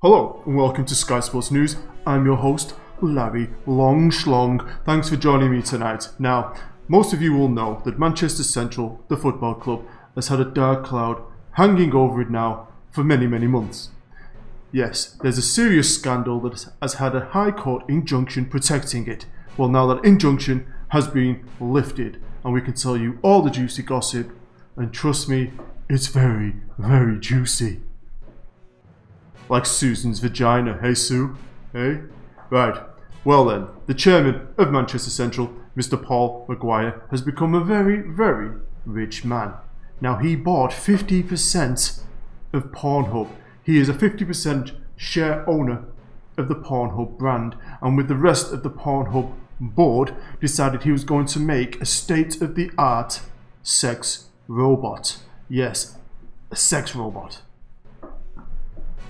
Hello and welcome to Sky Sports News. I'm your host, Larry Longschlong. Thanks for joining me tonight. Now, most of you will know that Manchester Central, the football club, has had a dark cloud hanging over it now for many months. Yes, there's a serious scandal that has had a High Court injunction protecting it. Well, now that injunction has been lifted and we can tell you all the juicy gossip, and trust me, it's very juicy. Like Susan's vagina, hey Sue? Hey? Right, well then, the chairman of Manchester Central, Mr. Paul Maguire, has become a very rich man. Now he bought 50% of Pornhub. He is a 50% share owner of the Pornhub brand, and with the rest of the Pornhub board, decided he was going to make a state-of-the-art sex robot. Yes, a sex robot.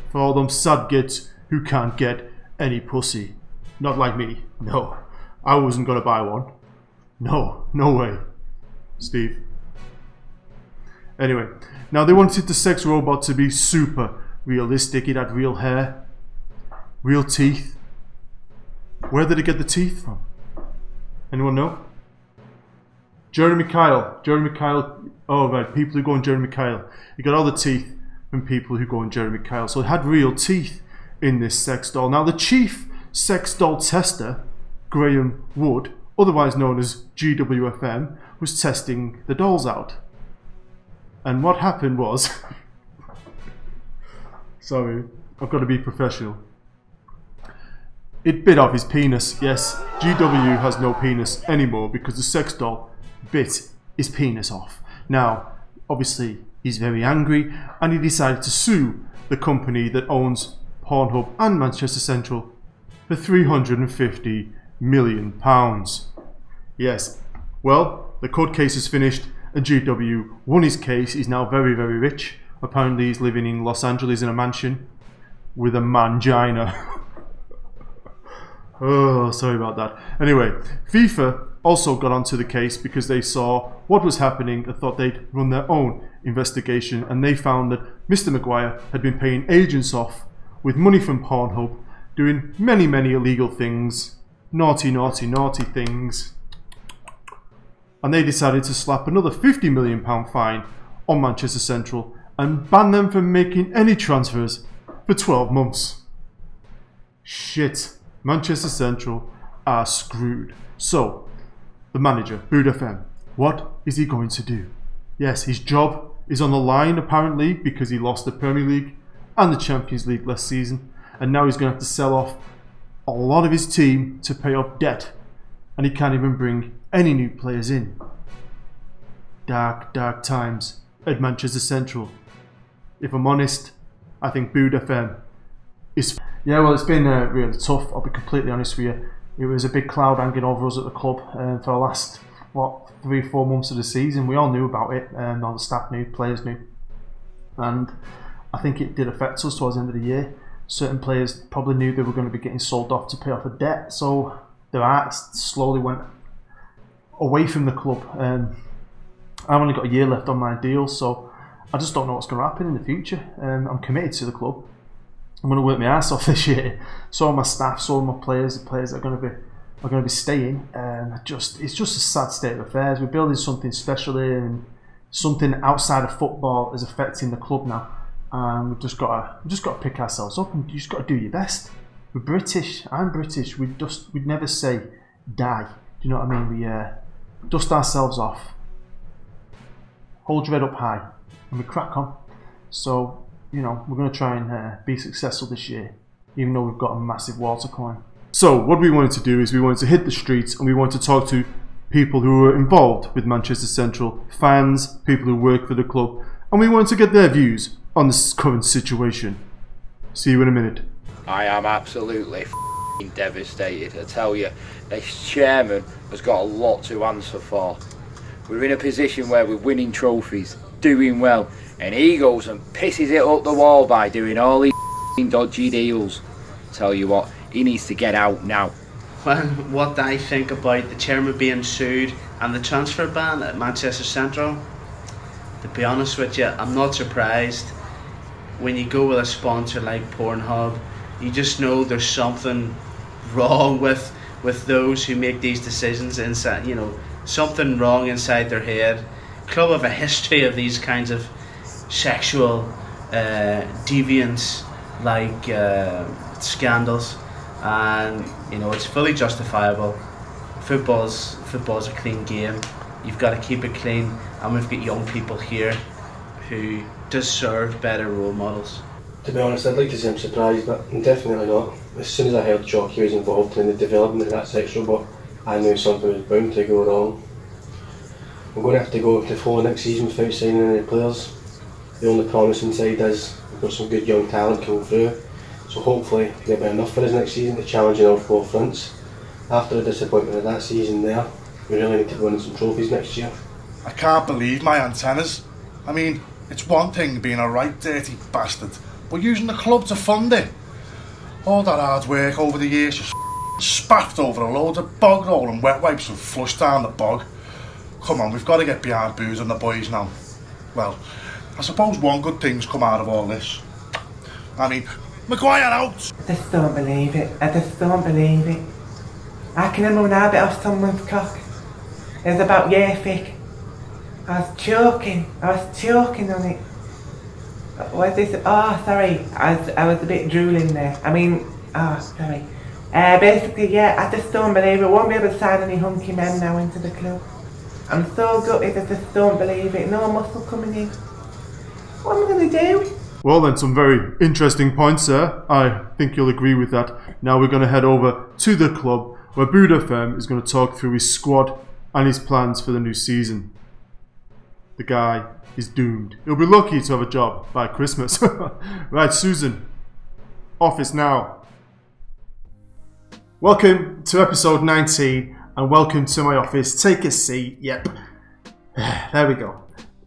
For all them sad gits who can't get any pussy. Not like me. No, I wasn't gonna buy one. No way. Steve. Anyway, now they wanted the sex robot to be super realistic. It had real hair, real teeth. Where did it get the teeth from? Anyone know? Jeremy Kyle. Oh right, people who go on Jeremy Kyle. You got all the teeth from people who go on Jeremy Kyle. So it had real teeth in this sex doll. Now the chief sex doll tester, Graham Wood, otherwise known as GWFM, was testing the dolls out. And what happened was, sorry, I've got to be professional. It bit off his penis. Yes, GW has no penis anymore because the sex doll bit his penis off. Now, obviously, he's very angry and he decided to sue the company that owns Pornhub and Manchester Central for £350 million. Yes, well, the court case is finished and GW won his case. He's now very rich. Apparently he's living in Los Angeles in a mansion with a mangina. Oh, sorry about that. Anyway, FIFA also got onto the case because they saw what was happening and thought they'd run their own investigation, and they found that Mr. Maguire had been paying agents off with money from Pornhub, doing many illegal things, naughty things, and they decided to slap another £50 million fine on Manchester Central and ban them from making any transfers for 12 months. Shit, Manchester Central are screwed. So, the manager, Bood FM, what is he going to do? Yes, his job is on the line apparently because he lost the Premier League and the Champions League last season, and now he's going to have to sell off a lot of his team to pay off debt, and he can't even bring any new players in. Dark times at Manchester Central. If I'm honest, I think Bood FM is... Yeah, well, it's been really tough, I'll be completely honest with you. It was a big cloud hanging over us at the club for the last, 3-4 months of the season. We all knew about it, and all the staff knew, players knew. And I think it did affect us towards the end of the year. Certain players probably knew they were going to be getting sold off to pay off a debt, so their hearts slowly went away from the club. I've only got a year left on my deal, so I just don't know what's going to happen in the future. I'm committed to the club. I'm going to work my ass off this year. So are my staff, so are my players. The players that are going to be staying. It's just a sad state of affairs. We're building something special here, and something outside of football is affecting the club now. And we've just got to pick ourselves up, and you just got to do your best. We're British. I'm British. We'd never say die. Do you know what I mean? We dust ourselves off, hold your head up high, and we crack on. So, you know, we're going to try and be successful this year, even though we've got a massive wall to climb. So what we wanted to do is we wanted to hit the streets, and we wanted to talk to people who were involved with Manchester Central, fans, people who work for the club, and we wanted to get their views on this current situation. See you in a minute. I am absolutely devastated. I tell you, this chairman has got a lot to answer for. We're in a position where we're winning trophies, doing well, and he goes and pisses it up the wall by doing all these dodgy deals. Tell you what, he needs to get out now. Well, what I think about the chairman being sued and the transfer ban at Manchester Central, to be honest with you, I'm not surprised. when you go with a sponsor like Pornhub, you just know there's something wrong with those who make these decisions inside, you know, something wrong inside their head. Club have a history of these kinds of sexual deviance, like scandals, and you know, it's fully justifiable. Football's a clean game. You've got to keep it clean, and we've got young people here who deserve better role models. To be honest, I'd like to say I'm surprised, but I'm definitely not. As soon as I heard JAYCEE was involved in the development of that sex robot, I knew something was bound to go wrong. I'm going to have to go to full next season without signing any players. The only promising side is we've got some good young talent coming through, so hopefully there'll be enough for us next season to challenge in all four fronts. After the disappointment of that season there, we really need to win some trophies next year. I can't believe my antennas. I mean, it's one thing being a right dirty bastard, but using the club to fund it. All that hard work over the years just spaffed over a load of bog roll and wet wipes and flushed down the bog. Come on, we've got to get behind Booze and the boys now. Well, I suppose one good thing's come out of all this. I mean, Maguire out! I just don't believe it. I just don't believe it. I can remember when I bit off someone's cock. It was about JAYCEE. I was choking on it. What is this? Oh, sorry. I was a bit drooling there. I mean, oh, sorry. Basically, yeah, I just don't believe it. Won't be able to sign any hunky men now into the club. I'm so gutted, I just don't believe it. No muscle coming in. What am I going to do? Well then, some very interesting points there. I think you'll agree with that. Now we're going to head over to the club where Bood FM is going to talk through his squad and his plans for the new season. The guy is doomed. He'll be lucky to have a job by Christmas. Right, Susan, office now. Welcome to episode 19 and welcome to my office. Take a seat. Yep. There we go.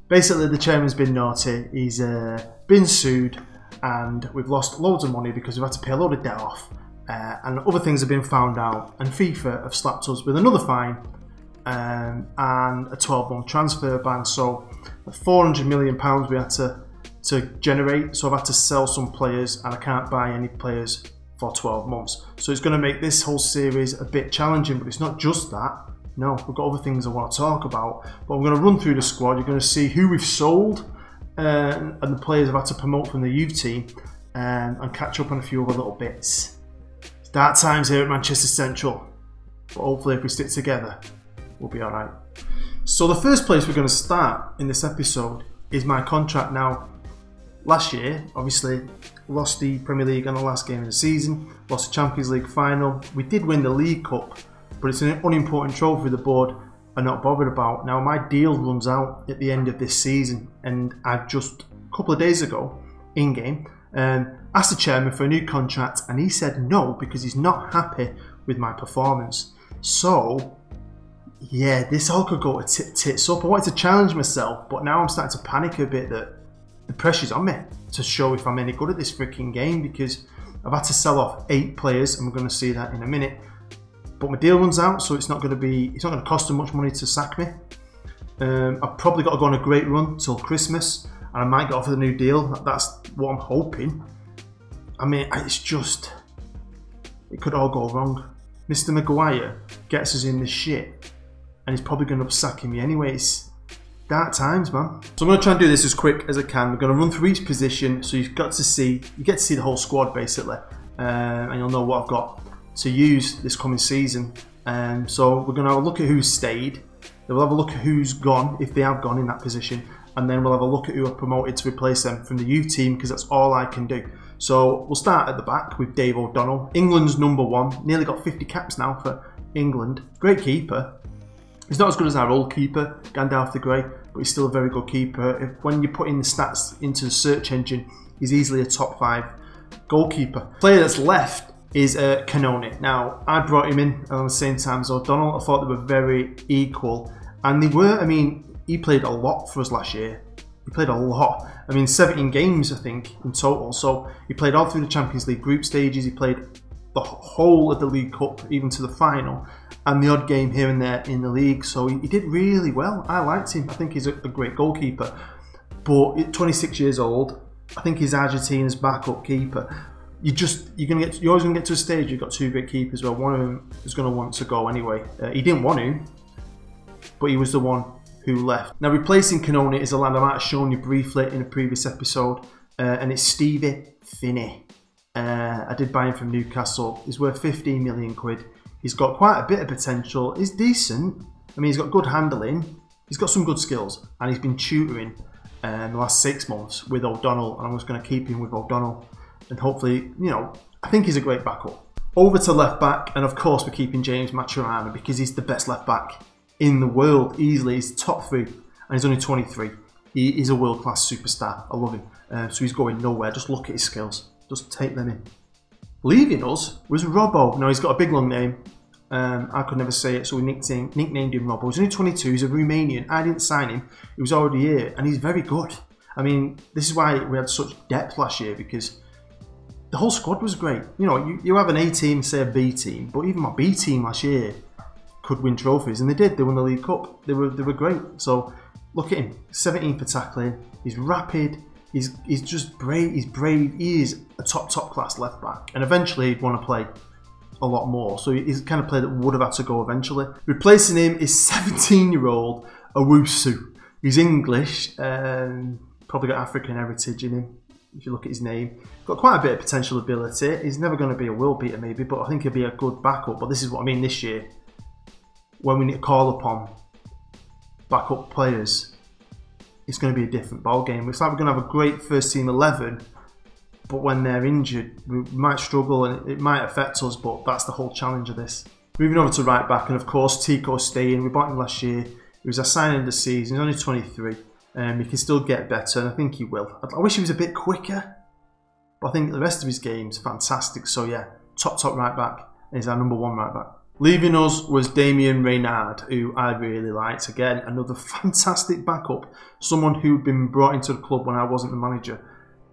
Basically, the chairman's been naughty. He's been sued and we've lost loads of money because we've had to pay a load of debt off. And other things have been found out, and FIFA have slapped us with another fine and a 12-month transfer ban. So £400 million we had to generate, so I've had to sell some players and I can't buy any players for 12 months. So it's going to make this whole series a bit challenging, but it's not just that. No, we've got other things I want to talk about, but I'm going to run through the squad. You're going to see who we've sold and the players I've had to promote from the youth team, and catch up on a few other little bits. It's dark times here at Manchester Central, but hopefully if we stick together, we'll be alright. So the first place we're going to start in this episode is my contract. Now, last year, obviously, lost the Premier League on the last game of the season, lost the Champions League final. We did win the League Cup, but it's an unimportant trophy the board are not bothered about. Now, my deal runs out at the end of this season, and I've just, a couple of days ago, in-game, asked the chairman for a new contract, and he said no, because he's not happy with my performance. So, yeah, this all could go to tits up. I wanted to challenge myself, but now I'm starting to panic a bit that the pressure's on me to show if I'm any good at this freaking game, because I've had to sell off 8 players, and we're going to see that in a minute. But my deal runs out, so it's not going to cost them much money to sack me. I've probably got to go on a great run till Christmas, and I might get offered a new deal. That's what I'm hoping. I mean, it's just, it could all go wrong. Mr. Maguire gets us in the shit, and he's probably going to sack me anyways. Dark times, man. So I'm going to try and do this as quick as I can. We're going to run through each position, so you get to see the whole squad basically, and you'll know what I've got to use this coming season. So we're going to have a look at who's stayed, then we'll have a look at who's gone, if they have gone in that position, and then we'll have a look at who are promoted to replace them from the youth team, because that's all I can do. So we'll start at the back with Dave O'Donnell, England's #1, nearly got 50 caps now for England. Great keeper. He's not as good as our old keeper, Gandalf the Grey, but he's still a very good keeper. When you put in the stats into the search engine, he's easily a top 5 goalkeeper. Player that's left is Canone. Now, I brought him in at the same time as O'Donnell. I thought they were very equal, and they were. I mean, he played a lot for us last year. He played a lot. I mean, 17 games, I think, in total. So he played all through the Champions League group stages. He played the whole of the League Cup, even to the final, and the odd game here and there in the league. So he did really well. I liked him. I think he's a great goalkeeper. But at 26 years old, I think he's Argentina's backup keeper. You're always gonna get to a stage you've got two great keepers. Well, one of them is gonna want to go anyway. He didn't want to, but he was the one who left. Now, replacing Canone is a lad I might have shown you briefly in a previous episode, and it's Stevie Finney. I did buy him from Newcastle. He's worth 15 million quid. He's got quite a bit of potential. He's decent. I mean, he's got good handling. He's got some good skills, and he's been tutoring the last 6 months with O'Donnell, and I'm just going to keep him with O'Donnell, and hopefully, you know, I think he's a great backup. Over to left back, and of course we're keeping James Maturana because he's the best left back in the world, easily. He's top 3, and he's only 23. He's a world-class superstar. I love him. So he's going nowhere. Just look at his skills. Just take them in. Leaving us was Robbo. Now, he's got a big long name. I could never say it, so we nicknamed him Robbo. He's only 22. He's a Romanian. I didn't sign him. He was already here, and he's very good. I mean, this is why we had such depth last year, because the whole squad was great. You know, you have an A team, say a B team, but even my B team last year could win trophies, and they did. They won the League Cup. They were great. So look at him. 17 for tackling. He's rapid. He's just brave. He's brave. He is a top class left back, and eventually he'd want to play a lot more. So he's the kind of player that would have had to go eventually. Replacing him is 17-year-old Owusu. He's English, probably got African heritage in him. If you look at his name, got quite a bit of potential ability. He's never going to be a world beater maybe, but I think he'll be a good backup. But this is what I mean this year, when we need to call upon backup players, it's going to be a different ball game. It's like we're going to have a great first team 11, but when they're injured, we might struggle and it might affect us. But that's the whole challenge of this. Moving over to right back, and of course Tico's staying. We bought him last year. He was a signing of the season. He's only 23. He can still get better, and I think he will. I wish he was a bit quicker, but I think the rest of his game's fantastic. So yeah, top right back, and he's our number 1 right back. Leaving us was Damien Reynard, who I really liked. Again, another fantastic backup. Someone who'd been brought into the club when I wasn't the manager.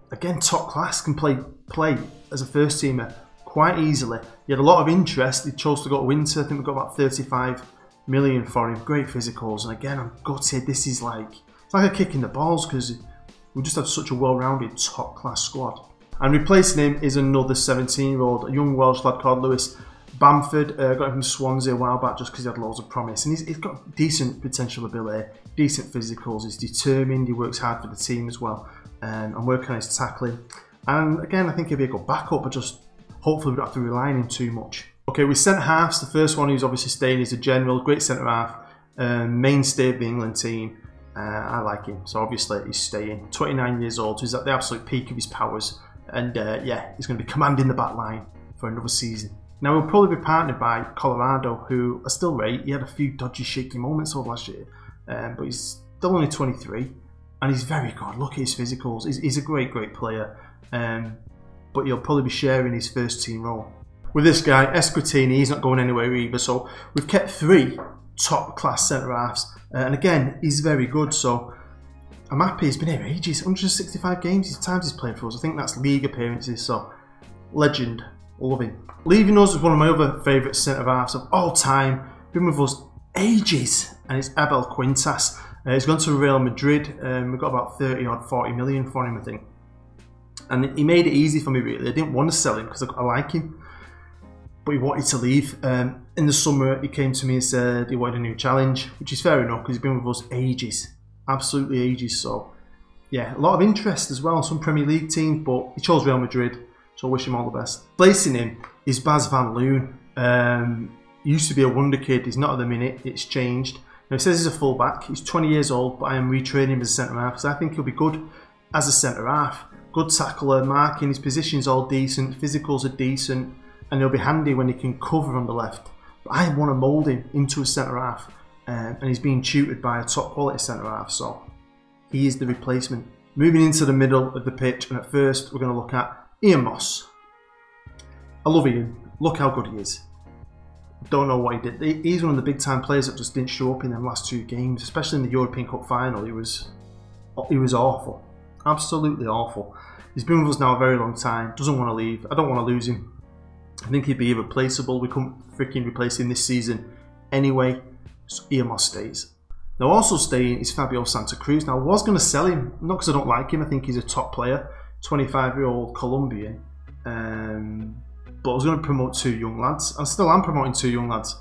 Again, top class, can play as a first teamer quite easily. He had a lot of interest. He chose to go to Winter. I think we got about 35 million for him. Great physicals, and again, I'm gutted. This is like, it's like a kick in the balls because we just have such a well-rounded top class squad. And replacing him is another 17-year-old, a young Welsh lad called Lewis Bamford. Got him from Swansea a while back just because he had loads of promise, and he's got decent potential ability, decent physicals. He's determined. He works hard for the team as well, and working on his tackling. And again, I think he'll be a good backup, but just hopefully we don't have to rely on him too much. Okay, with centre halves, the first one who's obviously staying is a general, great centre half, mainstay of the England team. I like him, so obviously he's staying. 29 years old, so he's at the absolute peak of his powers, and yeah, he's going to be commanding the back line for another season. Now, he'll probably be partnered by Colorado, who are still great. He had a few dodgy, shaky moments over last year, but he's still only 23, and he's very good. Look at his physicals. He's a great player, but he'll probably be sharing his first team role. With this guy, Escritini, he's not going anywhere either, so we've kept 3 top-class centre-halves, and again, he's very good, so I'm happy. He's been here ages, 165 games, he's played for us. I think that's league appearances, so legend. Love him. Leaving us is one of my other favourite centre-halves of all time. Been with us ages, and it's Abel Quintas. He's gone to Real Madrid. We've got about 40 million for him, I think. And he made it easy for me, really. I didn't want to sell him because I like him, but he wanted to leave. In the summer, he came to me and said he wanted a new challenge, which is fair enough because he's been with us ages, absolutely ages. So yeah, a lot of interest as well in some Premier League teams, but he chose Real Madrid. So I wish him all the best. Placing him is Bas van Loon. He used to be a wonder kid. He's not at the minute. It's changed. Now, he says he's a full-back. He's 20 years old, but I am retraining him as a centre-half because I think he'll be good as a centre-half. Good tackler, marking. His position's all decent. Physicals are decent. And he'll be handy when he can cover on the left. But I want to mould him into a centre-half. And he's being tutored by a top-quality centre-half. So he is the replacement. Moving into the middle of the pitch. And at first, we're going to look at Ian Moss. I love Ian. Look how good he is. Don't know what he did. He's one of the big time players that just didn't show up in them last 2 games, especially in the European Cup final. He was awful. Absolutely awful. He's been with us now a very long time. Doesn't want to leave. I don't want to lose him. I think he'd be irreplaceable. We couldn't freaking replace him this season anyway. So Ian Moss stays. Now also staying is Fabio Santa Cruz. Now I was going to sell him, not because I don't like him. I think he's a top player. 25-year-old Colombian. But I was going to promote 2 young lads. I still am promoting 2 young lads.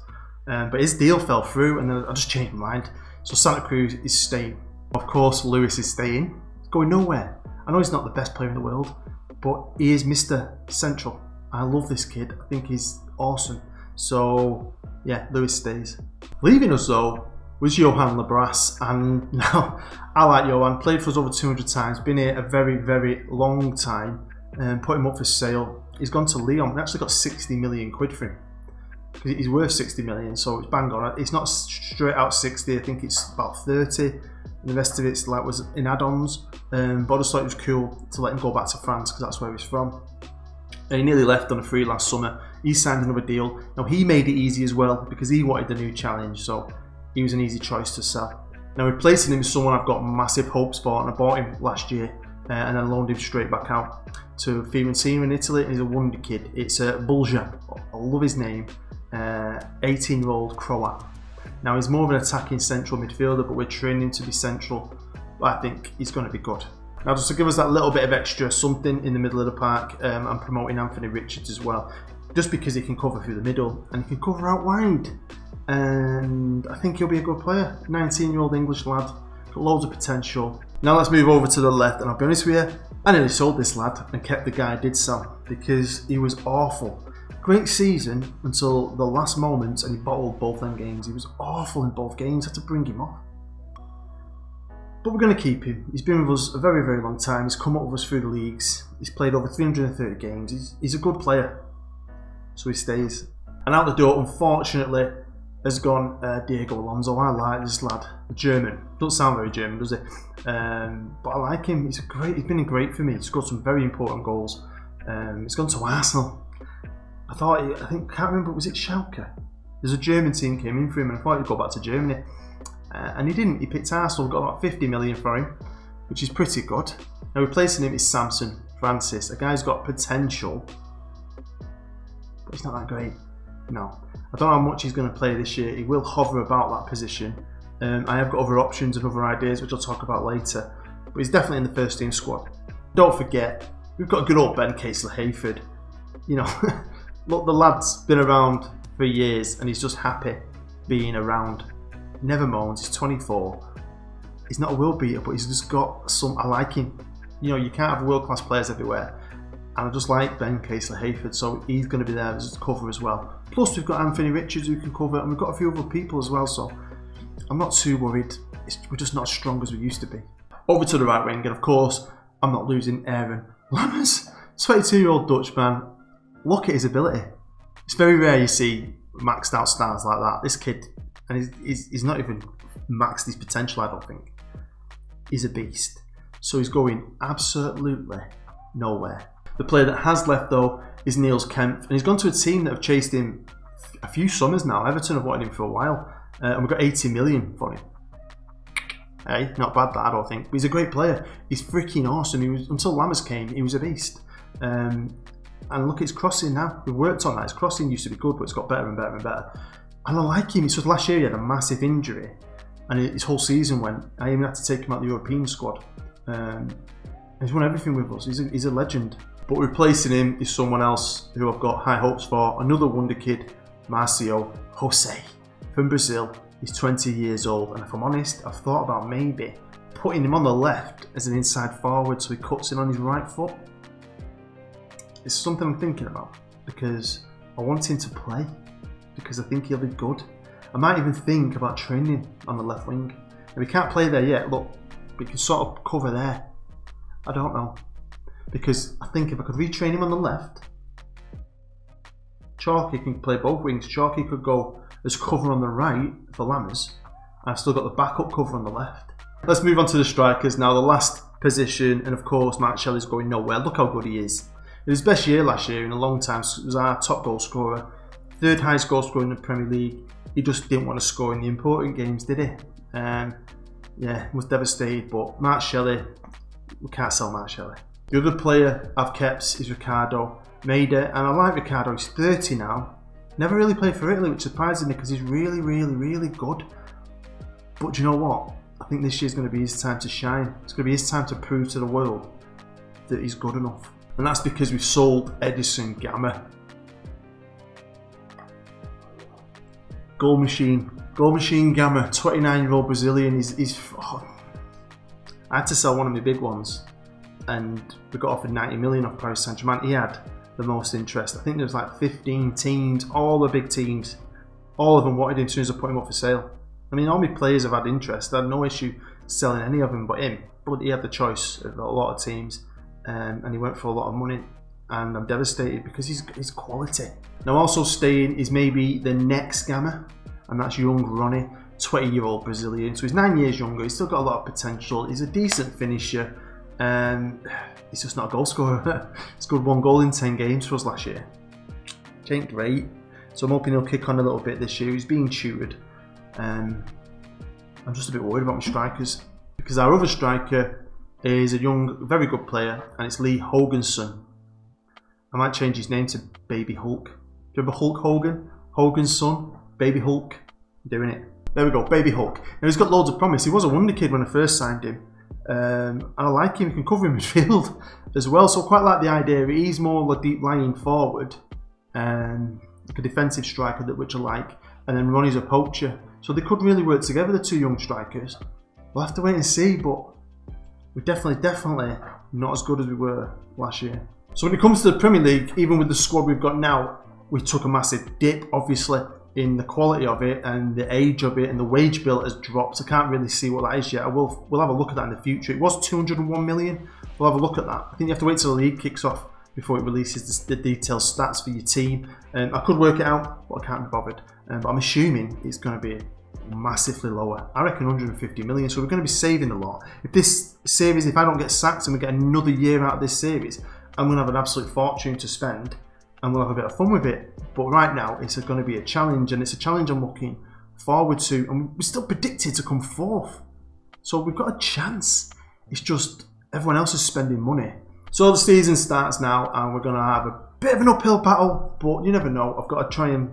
But his deal fell through and then I just changed my mind. So Santa Cruz is staying. Of course, Lewis is staying. He's going nowhere. I know he's not the best player in the world, but he is Mr. Central. I love this kid. I think he's awesome. So yeah, Lewis stays. Leaving us though was Johan Labras, and now I like Johan. Played for us over 200 times. Been here a very, very long time. Put him up for sale. He's gone to Lyon. We actually got 60 million quid for him. He's worth 60 million, so it's bang on. It's not straight out 60. I think it's about 30. And the rest of it's like was in add-ons. But I just thought it was cool to let him go back to France because that's where he's from. And he nearly left on a free last summer. He signed another deal. Now he made it easy as well because he wanted the new challenge, so he was an easy choice to sell. Now replacing him is someone I've got massive hopes for, and I bought him last year and then loaned him straight back out to Fiorentina in Italy. And he's a wonder kid. It's Bulja. I love his name. 18-year-old Croat. Now he's more of an attacking central midfielder, but we're training him to be central. But I think he's going to be good. Now just to give us that little bit of extra something in the middle of the park, I'm promoting Anthony Richards as well. Just because he can cover through the middle and he can cover out wide. And I think he'll be a good player. 19-year-old English lad. Got loads of potential. Now let's move over to the left, and I'll be honest with you, I nearly sold this lad and kept the guy I did sell because he was awful. Great season until the last moments, and he bottled both them games. He was awful in both games. Had to bring him off. But we're going to keep him. He's been with us a very, very long time. He's come up with us through the leagues. He's played over 330 games. He's a good player, so he stays. And out the door, unfortunately, has gone Diego Alonso. I like this lad. German. Doesn't sound very German, does it? But I like him. He's been great for me. He's scored some very important goals. He's gone to Arsenal. I can't remember, was it Schalke? There's a German team came in for him and I thought he'd go back to Germany. And he didn't. He picked Arsenal, got about 50 million for him, which is pretty good. Now replacing him is Samson Francis, a guy who's got potential, but he's not that great. No. I don't know how much he's going to play this year. He will hover about that position. I have got other options and other ideas, which I'll talk about later. But he's definitely in the first team squad. Don't forget, we've got good old Ben Casler-Hayford. You know, look, the lad's been around for years and he's just happy being around. Never moans, he's 24. He's not a world beater, but he's just got some, I like him. You know, you can't have world-class players everywhere. And I just like Ben Casler-Hayford, so he's going to be there as a cover as well. Plus we've got Anthony Richards who can cover, and we've got a few other people as well, so I'm not too worried. We're just not as strong as we used to be. Over to the right wing, and of course, I'm not losing Aaron Lammers. 22-year-old Dutchman. Look at his ability. It's very rare you see maxed out stars like that. This kid, and he's not even maxed his potential, I don't think. He's a beast. So he's going absolutely nowhere. The player that has left though is Niels Kempf, and he's gone to a team that have chased him a few summers now. Everton have wanted him for a while, and we've got 80 million for him. Hey, not bad that, I don't think. But he's a great player. He's freaking awesome. He was, until Lammers came, he was a beast. And look at his crossing now. We've worked on that. His crossing used to be good, but it's got better and better and better. And I like him. It's just last year he had a massive injury, and his whole season went. I even had to take him out of the European squad. He's won everything with us. He's a legend. But replacing him is someone else who I've got high hopes for. Another wonder kid, Marcio Jose from Brazil. He's 20 years old, and if I'm honest, I've thought about maybe putting him on the left as an inside forward so he cuts in on his right foot. It's something I'm thinking about because I want him to play, because I think he'll be good. I might even think about training him on the left wing. If he can't play there yet, look, we can sort of cover there. I don't know. Because I think if I could retrain him on the left, Chalky can play both wings. Chalky could go as cover on the right for Lammers. I've still got the backup cover on the left. Let's move on to the strikers now. The last position, and of course Mark Shelley's going nowhere. Look how good he is. It was his best year last year in a long time. He was our top goal scorer. Third highest goal scorer in the Premier League. He just didn't want to score in the important games, did he? Yeah, was devastated. But Mark Shelley, we can't sell Mark Shelley. The other player I've kept is Ricardo Maida, and I like Ricardo. He's 30 now. Never really played for Italy, which surprises me because he's really, really, really good. But do you know what? I think this year's going to be his time to shine. It's going to be his time to prove to the world that he's good enough. And that's because we've sold Edison Gamma. Goal machine Gamma, 29-year-old Brazilian. I had to sell one of my big ones, and we got offered 90 million off Paris Saint-Germain. He had the most interest. I think there was like 15 teams, all the big teams, all of them wanted him as soon as I put him up for sale. I mean, all my players have had interest. I had no issue selling any of them but him. But he had the choice of a lot of teams, and he went for a lot of money. And I'm devastated because he's quality. Now, also staying is maybe the next Gamma, and that's young Ronnie, 20-year-old Brazilian. So he's 9 years younger. He's still got a lot of potential. He's a decent finisher. He's just not a goal scorer. He scored 1 goal in 10 games for us last year, which ain't great. So I'm hoping he'll kick on a little bit this year. He's being tutored. I'm just a bit worried about my strikers, because our other striker is a young, very good player, and it's Lee Hogan's son. I might change his name to Baby Hulk. Do you remember Hulk Hogan? Hogan's son? Baby Hulk? I'm doing it. There we go, Baby Hulk. Now, he's got loads of promise. He was a wonder kid when I first signed him. And I like him. He can cover in midfield as well. So I quite like the idea. He's more like deep lying forward, like a defensive striker, which I like. And then Ronnie's a poacher. So they could really work together, the two young strikers. We'll have to wait and see, but we're definitely not as good as we were last year. So when it comes to the Premier League, even with the squad we've got now, we took a massive dip, obviously, in the quality of it and the age of it, and the wage bill has dropped. I can't really see what that is yet. We'll have a look at that in the future. It was 201 million. We'll have a look at that. I think you have to wait till the league kicks off before it releases the detailed stats for your team. I could work it out, but I can't be bothered. But I'm assuming it's going to be massively lower. I reckon 150 million. So we're going to be saving a lot. If this series, if I don't get sacked and we get another year out of this series, I'm going to have an absolute fortune to spend, and we'll have a bit of fun with it. But right now, it's going to be a challenge, and it's a challenge I'm looking forward to. And we're still predicted to come 4th. So we've got a chance. It's just everyone else is spending money. So the season starts now, and we're going to have a bit of an uphill battle, but you never know. I've got to try and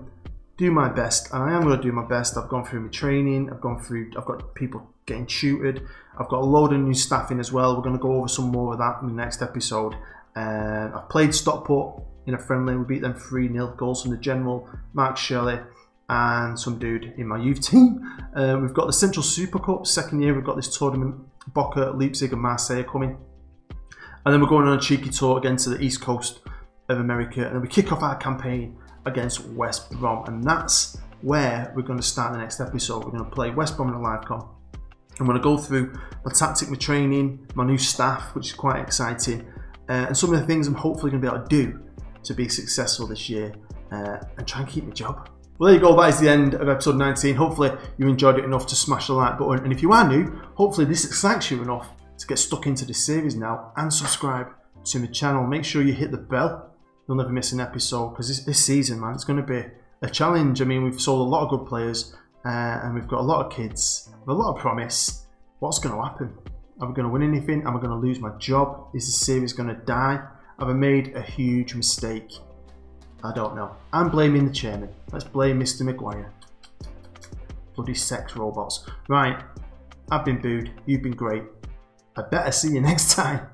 do my best, and I am going to do my best. I've gone through my training. I've got people getting tutored. I've got a load of new staff in as well. We're going to go over some more of that in the next episode. I've played Stockport in a friendly. We beat them 3-0. Goals from the general, Mark Shelley, and some dude in my youth team. We've got the Central Super Cup, second year. We've got this tournament, Boca, Leipzig and Marseille coming. And then we're going on a cheeky tour again to the east coast of America. And then we kick off our campaign against West Brom. And that's where we're going to start the next episode. We're going to play West Brom in a live com. I'm going to go through my tactic, my training, my new staff, which is quite exciting. And some of the things I'm hopefully going to be able to do to be successful this year and try and keep my job. Well, there you go. That is the end of episode 19. Hopefully you enjoyed it enough to smash the like button. And if you are new, hopefully this excites you enough to get stuck into this series now and subscribe to my channel. Make sure you hit the bell. You'll never miss an episode, because this season, man, it's going to be a challenge. I mean, we've sold a lot of good players and we've got a lot of kids with a lot of promise. What's going to happen? Are we going to win anything? Am I going to lose my job? Is this series going to die? Have I made a huge mistake? I don't know. I'm blaming the chairman. Let's blame Mr. Maguire. Bloody sex robots. Right, I've been booed. You've been great. I better see you next time.